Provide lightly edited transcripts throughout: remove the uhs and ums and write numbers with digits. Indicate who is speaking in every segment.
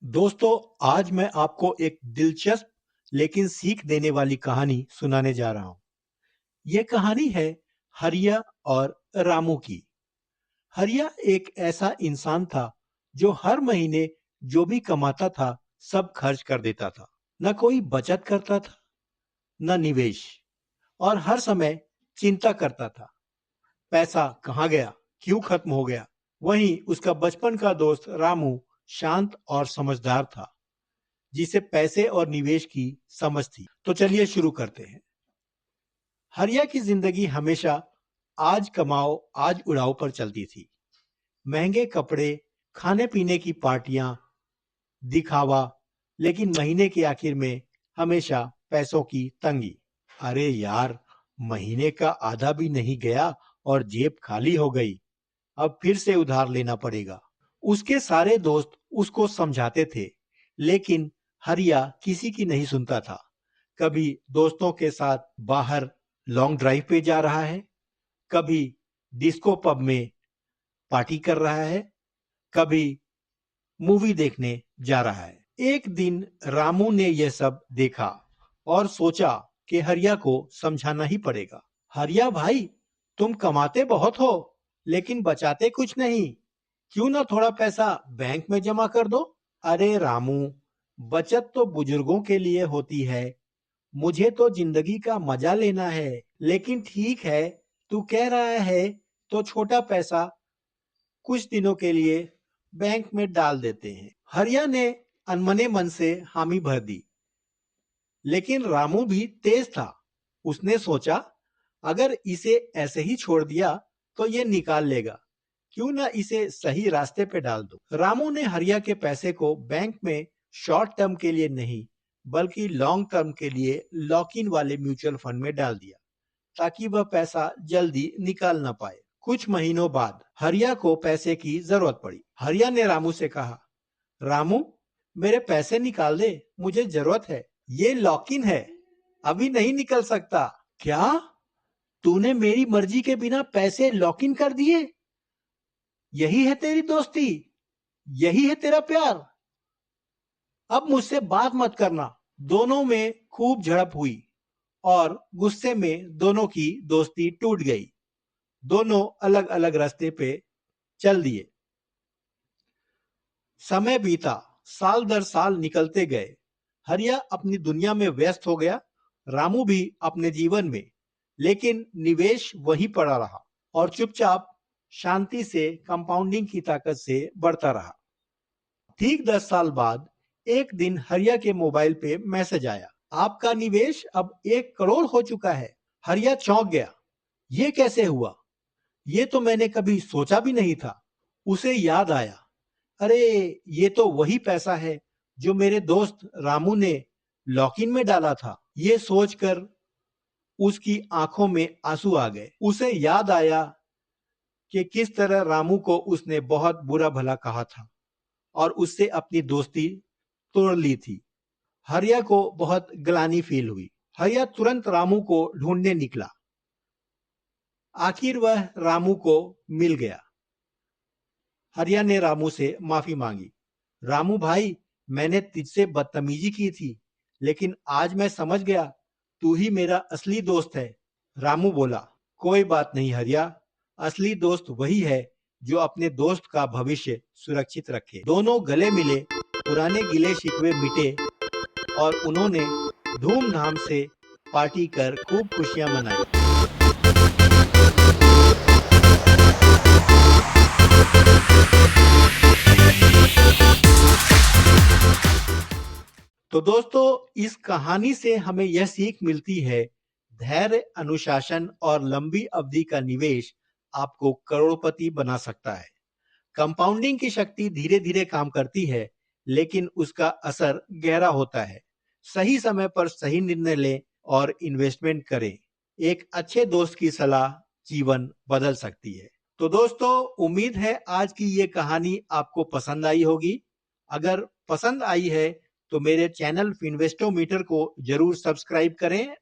Speaker 1: दोस्तों, आज मैं आपको एक दिलचस्प लेकिन सीख देने वाली कहानी सुनाने जा रहा हूं। यह कहानी है हरिया और रामू की। हरिया एक ऐसा इंसान था जो हर महीने जो भी कमाता था सब खर्च कर देता था। न कोई बचत करता था, न निवेश, और हर समय चिंता करता था पैसा कहाँ गया, क्यों खत्म हो गया। वहीं उसका बचपन का दोस्त रामू शांत और समझदार था, जिसे पैसे और निवेश की समझ थी। तो चलिए शुरू करते हैं। हरिया की जिंदगी हमेशा आज कमाओ आज उड़ाओ पर चलती थी। महंगे कपड़े, खाने पीने की पार्टियां, दिखावा, लेकिन महीने के आखिर में हमेशा पैसों की तंगी। अरे यार, महीने का आधा भी नहीं गया और जेब खाली हो गई। अब फिर से उधार लेना पड़ेगा। उसके सारे दोस्त उसको समझाते थे, लेकिन हरिया किसी की नहीं सुनता था। कभी दोस्तों के साथ बाहर लॉन्ग ड्राइव पे जा रहा है, कभी डिस्को पब में पार्टी कर रहा है, कभी मूवी देखने जा रहा है। एक दिन रामू ने यह सब देखा और सोचा कि हरिया को समझाना ही पड़ेगा। हरिया भाई, तुम कमाते बहुत हो लेकिन बचाते कुछ नहीं। क्यों ना थोड़ा पैसा बैंक में जमा कर दो। अरे रामू, बचत तो बुजुर्गों के लिए होती है। मुझे तो जिंदगी का मजा लेना है। लेकिन ठीक है, तू कह रहा है तो छोटा पैसा कुछ दिनों के लिए बैंक में डाल देते हैं। हरिया ने अनमने मन से हामी भर दी। लेकिन रामू भी तेज था। उसने सोचा, अगर इसे ऐसे ही छोड़ दिया तो ये निकाल लेगा। क्यों ना इसे सही रास्ते पे डाल दो। रामू ने हरिया के पैसे को बैंक में शॉर्ट टर्म के लिए नहीं, बल्कि लॉन्ग टर्म के लिए लॉक इन वाले म्यूचुअल फंड में डाल दिया, ताकि वह पैसा जल्दी निकाल ना पाए। कुछ महीनों बाद हरिया को पैसे की जरूरत पड़ी। हरिया ने रामू से कहा, रामू, मेरे पैसे निकाल दे, मुझे जरूरत है। ये लॉक इन है, अभी नहीं निकल सकता। क्या? तूने मेरी मर्जी के बिना पैसे लॉक इन कर दिए? यही है तेरी दोस्ती? यही है तेरा प्यार? अब मुझसे बात मत करना। दोनों में खूब झड़प हुई और गुस्से में दोनों की दोस्ती टूट गई। दोनों अलग अलग रास्ते पे चल दिए। समय बीता, साल दर साल निकलते गए। हरिया अपनी दुनिया में व्यस्त हो गया, रामू भी अपने जीवन में। लेकिन निवेश वहीं पड़ा रहा और चुपचाप शांति से कंपाउंडिंग की ताकत से बढ़ता रहा। ठीक 10 साल बाद एक दिन हरिया के मोबाइल पे मैसेज आया, आपका निवेश अब 1 करोड़ हो चुका है। हरिया चौंक गया। ये कैसे हुआ? ये तो मैंने कभी सोचा भी नहीं था। उसे याद आया, अरे ये तो वही पैसा है जो मेरे दोस्त रामू ने लॉक इन में डाला था। ये सोचकर उसकी आंखों में आंसू आ गए। उसे याद आया कि किस तरह रामू को उसने बहुत बुरा भला कहा था और उससे अपनी दोस्ती तोड़ ली थी। हरिया को बहुत ग्लानि फील हुई। हरिया तुरंत रामू को ढूंढने निकला। आखिर वह रामू को मिल गया। हरिया ने रामू से माफी मांगी। रामू भाई, मैंने तुझसे बदतमीजी की थी, लेकिन आज मैं समझ गया तू ही मेरा असली दोस्त है। रामू बोला, कोई बात नहीं हरिया, असली दोस्त वही है जो अपने दोस्त का भविष्य सुरक्षित रखे। दोनों गले मिले, पुराने गिले शिकवे मिटे और उन्होंने धूमधाम से पार्टी कर खूब खुशियां मनाई। तो दोस्तों, इस कहानी से हमें यह सीख मिलती है, धैर्य, अनुशासन और लंबी अवधि का निवेश आपको करोड़पति बना सकता है। कंपाउंडिंग की शक्ति धीरे धीरे काम करती है, लेकिन उसका असर गहरा होता है। सही समय पर सही निर्णय लें और इन्वेस्टमेंट करें। एक अच्छे दोस्त की सलाह जीवन बदल सकती है। तो दोस्तों, उम्मीद है आज की ये कहानी आपको पसंद आई होगी। अगर पसंद आई है तो मेरे चैनल फिन्वेस्टोमीटर को जरूर सब्सक्राइब करें,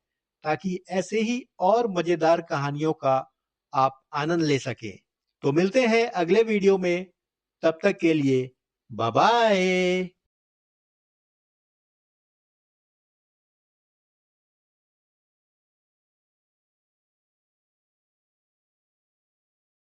Speaker 1: ताकि ऐसे ही और मजेदार कहानियों का आप आनंद ले सकें। तो मिलते हैं अगले वीडियो में। तब तक के लिए बाय बाय।